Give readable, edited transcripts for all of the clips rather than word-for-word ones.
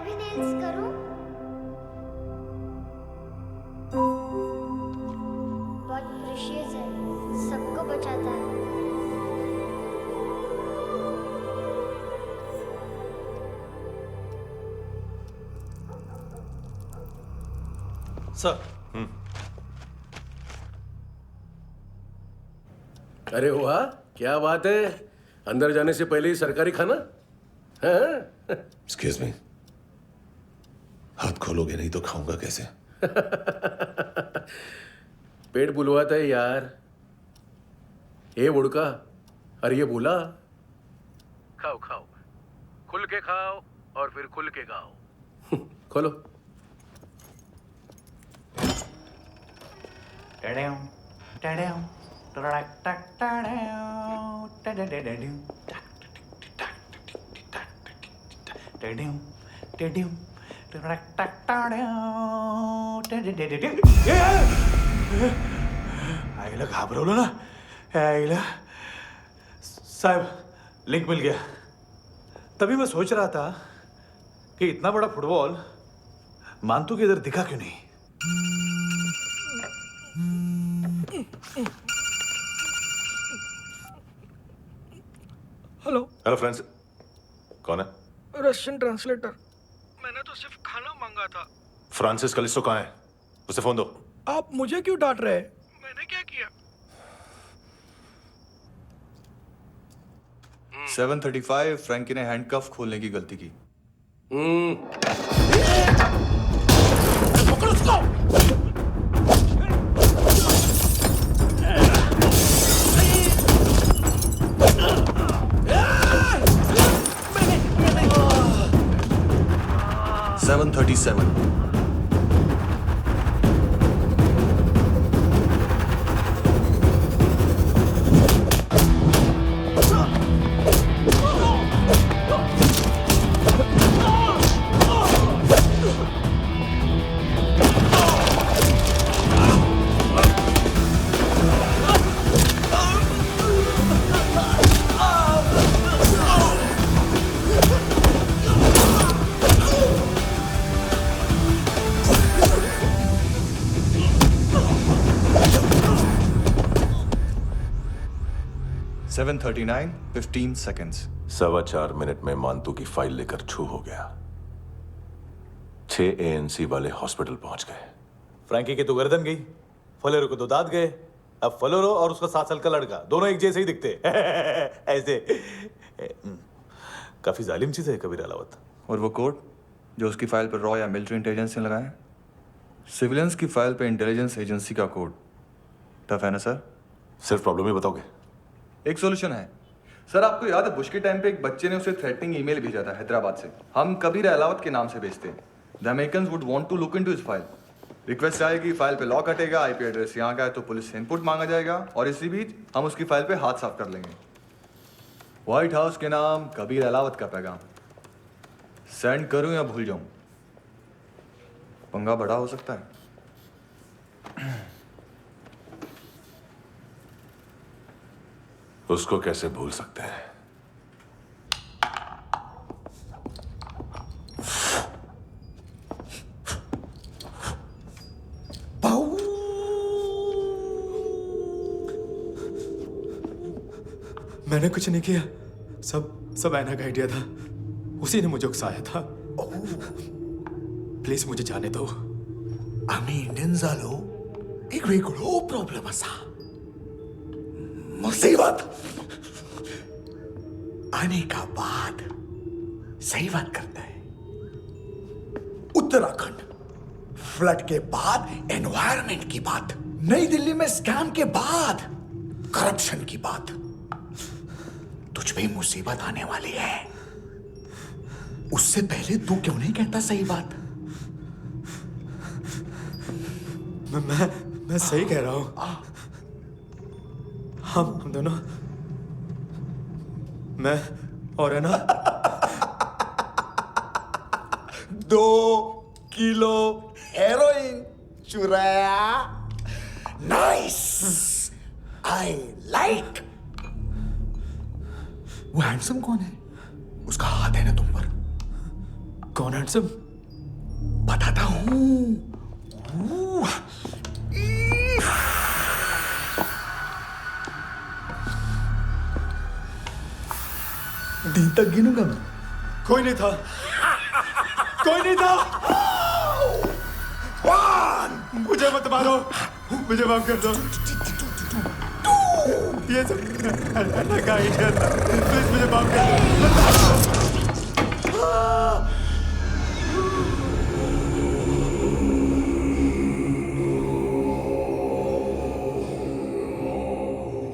भी नेल्स करूं? बहुत प्रेशियस है, सबको बचाता है। सर। अरे वाह, क्या बात है। अंदर जाने से पहले ही सरकारी खाना। एक्सक्यूज मी, हाथ खोलोगे नहीं तो खाऊंगा कैसे? पेट बुलवाता है यार। ये बुड़का, अरे ये बोला, खाओ खाओ, खुल के खाओ और फिर खुल के गाओ। खोलो। आईला घाबरवलं ना आईला। साहब, लिंक मिल गया। तभी मैं सोच रहा था कि इतना बड़ा फुटबॉल मानतू के इधर दिखा क्यों नहीं। हेलो। हेलो फ्रेंड्स, कौन है? Russian translator. मैंने तो सिर्फ खाना मांगा था। फ्रांसिस कलिस्टो कहाँ है? उसे फोन दो। आप मुझे क्यों डांट रहे हैं? मैंने क्या किया? 7:35 फ्रैंकी ने हैंडकफ खोलने की गलती की। पकड़ो उसको। Seven 37 7:39 15 seconds। 4.25 मिनट में मानतू की फाइल लेकर छू हो गया। 6 ANC वाले हॉस्पिटल पहुंच गए। फ्रैंकी की तो गर्दन गई, फलेरो को तो दांत गए। अब फलेरो और उसका 7 साल का लड़का दोनों एक जैसे ही दिखते। ऐसे काफी जालिम चीज है कबीर अलावत। और वो कोड जो उसकी फाइल पर रॉ या मिलिट्री इंटेलिजेंस ने लगाया, सिविलियंस की फाइल पे इंटेलिजेंस एजेंसी का कोड। टफ है ना सर? सिर्फ प्रॉब्लम ही बताओगे? एक सॉल्यूशन है सर। आपको याद है बुश के टाइम पे एक बच्चे ने उसे थ्रेटनिंग ईमेल भेजा था हैदराबाद से। हम कबीर अलावत के नाम से भेजते हैं। The Americans would want to look into his file. Request आएगी, फाइल पे लॉक हटेगा, आईपी एड्रेस यहाँ का है तो पुलिस से इनपुट मांगा जाएगा और इसी बीच हम उसकी फाइल पे हाथ साफ कर लेंगे। व्हाइट हाउस के नाम कबीर अलावत का पैगाम। सेंड करूं या भूल जाऊं? पंगा बड़ा हो सकता है। उसको कैसे भूल सकते हैं? मैंने कुछ नहीं किया, सब ऐना का आइडिया था। उसी ने मुझे उकसाया था। प्लीज मुझे जाने दो। आम्ही इंडियन झालो एक वेगळो प्रॉब्लेम असा। मुसीबत आने का बाद सही बात करता है। उत्तराखंड फ्लड के बाद एनवायरनमेंट की बात, नई दिल्ली में स्कैम के बाद करप्शन की बात। तुझ पे मुसीबत आने वाली है, उससे पहले तू क्यों नहीं कहता सही बात? मैं सही कह रहा हूं। हम दोनों, मैं और है ना 2 किलो हेरोइन चुराया। Nice, I like. वो हैंडसम कौन है? उसका हाथ है ना तुम पर? कौन हैंडसम? बताता हूं। दिन तक गिनूंगा मैं। कोई नहीं था, कोई नहीं था। मुझे मत मारो, मुझे माफ कर दो। ये सब अल्लाह का आइडिया था, प्लीज मुझे माफ कर दो।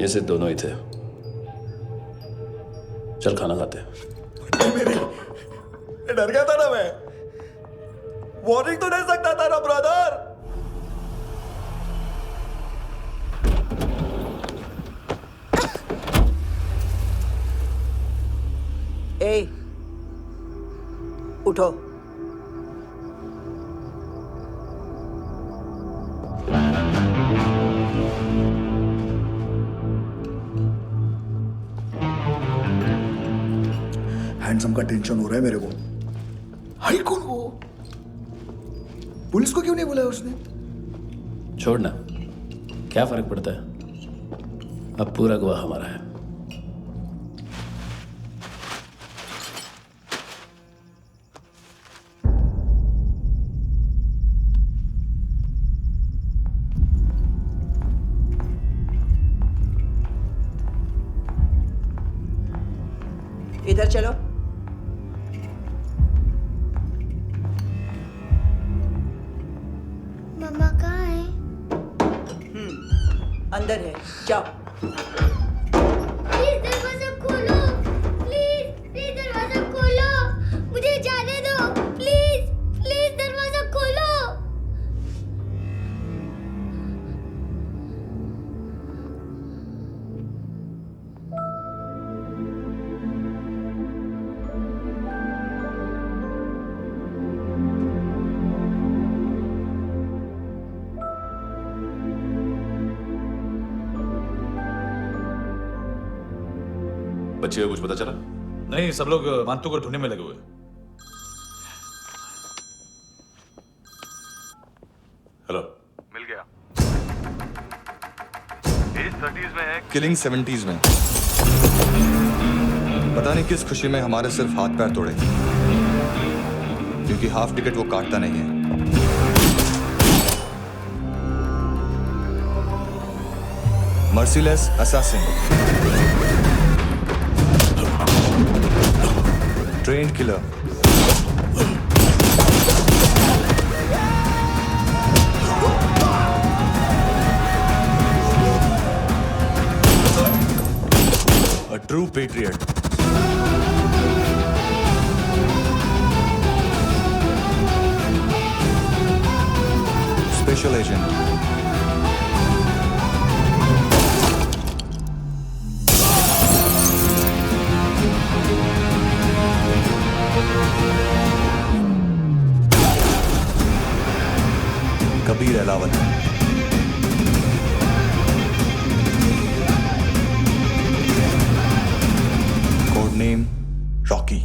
ये सिर्फ दोनों ही थे। चल खाना खाते हैं। मेरी डर गया था ना मैं। वार्निंग तो दे सकता था ना ब्रदर। ए, उठो। हैंडसम का टेंशन हो रहा है मेरे को। हाई कौन वो? पुलिस को क्यों नहीं बुलाया उसने? छोड़ना, क्या फर्क पड़ता है? अब पूरा गवाह हमारा है। इधर चलो। मम्मा कहाँ है? अंदर है, जाओ। प्लीज दरवाजा खोलो, प्लीज प्लीज दरवाजा खोलो, मुझे जाने दो, प्लीज प्लीज दरवाजा खोलो। बच्चे को कुछ पता चला? नहीं, सब लोग मानतू को ढूंढने में लगे हुए। हेलो, मिल गया। एज 30s में है, किलिंग 70s में। पता नहीं किस खुशी में हमारे सिर्फ हाथ पैर तोड़े, क्योंकि हाफ टिकट वो काटता नहीं है। Merciless assassin, trained killer. A true patriot. Special agent. Kabir Ahlawat. Code name Rocky.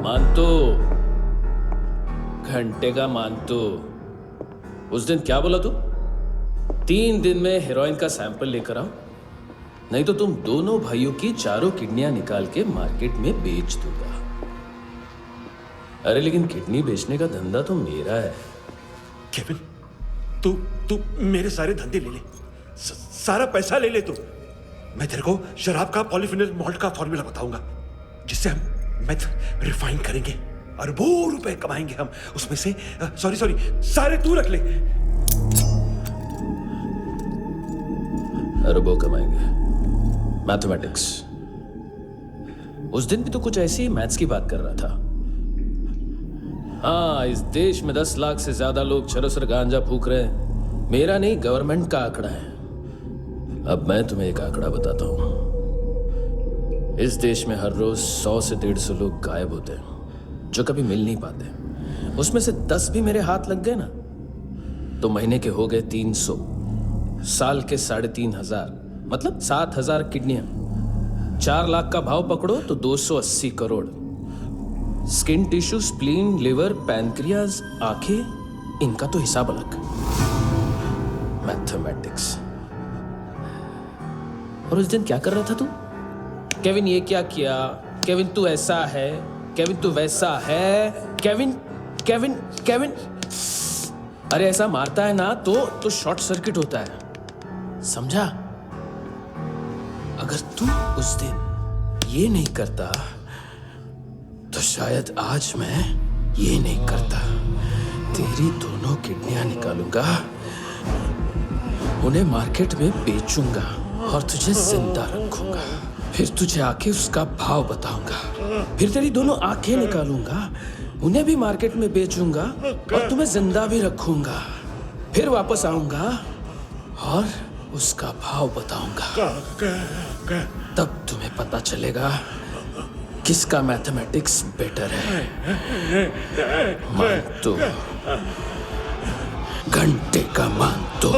मानतो, घंटे का मानतो। उस दिन क्या बोला तू? 3 दिन में हेरोइन का सैंपल लेकर आओ, नहीं तो तुम दोनों भाइयों की चारों किडनियां निकाल के मार्केट में बेच दूंगा। अरे लेकिन किडनी बेचने का धंधा तो मेरा है। केविन, तू मेरे सारे धंधे ले ले, सारा पैसा ले ले तू। मैं तेरे को शराब का पॉलीफिनल मॉल्ट का फॉर्मूला बताऊंगा, जिससे हम मेथ रिफाइन करेंगे, अरबों रुपए कमाएंगे हम उसमें से। सॉरी सारे तू रख ले। अरबों कमाएंगे। मैथमेटिक्स। उस दिन भी तो कुछ ऐसी ही मैथ्स की बात कर रहा था। हाँ, इस देश में 10 लाख से ज्यादा लोग चरस और गांजा फूक रहे हैं। मेरा नहीं, गवर्नमेंट का आंकड़ा है। अब मैं तुम्हें एक आंकड़ा बताता हूं। इस देश में हर रोज 100 से 150 लोग गायब होते हैं, जो कभी मिल नहीं पाते। उसमें से 10 भी मेरे हाथ लग गए ना, तो महीने के हो गए 300, साल के 3,500, मतलब 7,000 किडनियां। 4 लाख का भाव पकड़ो तो 280 crore. Skin tissue, spleen, liver, pancreas, आंखें, इनका तो हिसाब अलग। मैथमेटिक्स। और उस दिन क्या कर रहा था तू? केविन ये क्या किया, केविन तू ऐसा है, केविन तू वैसा है, केविन केविन केविन। अरे ऐसा मारता है ना तो शॉर्ट सर्किट होता है, समझा? अगर तू उस दिन ये नहीं करता तो शायद आज मैं ये नहीं करता। तेरी दोनों किडनियां निकालूंगा, उन्हें मार्केट में बेचूंगा और तुझे जिंदा रखूंगा। फिर तुझे आके उसका भाव बताऊंगा। फिर तेरी दोनों आंखें निकालूंगा, उन्हें भी मार्केट में बेचूंगा और तुम्हें जिंदा भी रखूंगा। फिर वापस आऊंगा और उसका भाव बताऊंगा। तब तुम्हें पता चलेगा किसका मैथमेटिक्स बेटर है। मान तो, घंटे का मान तो।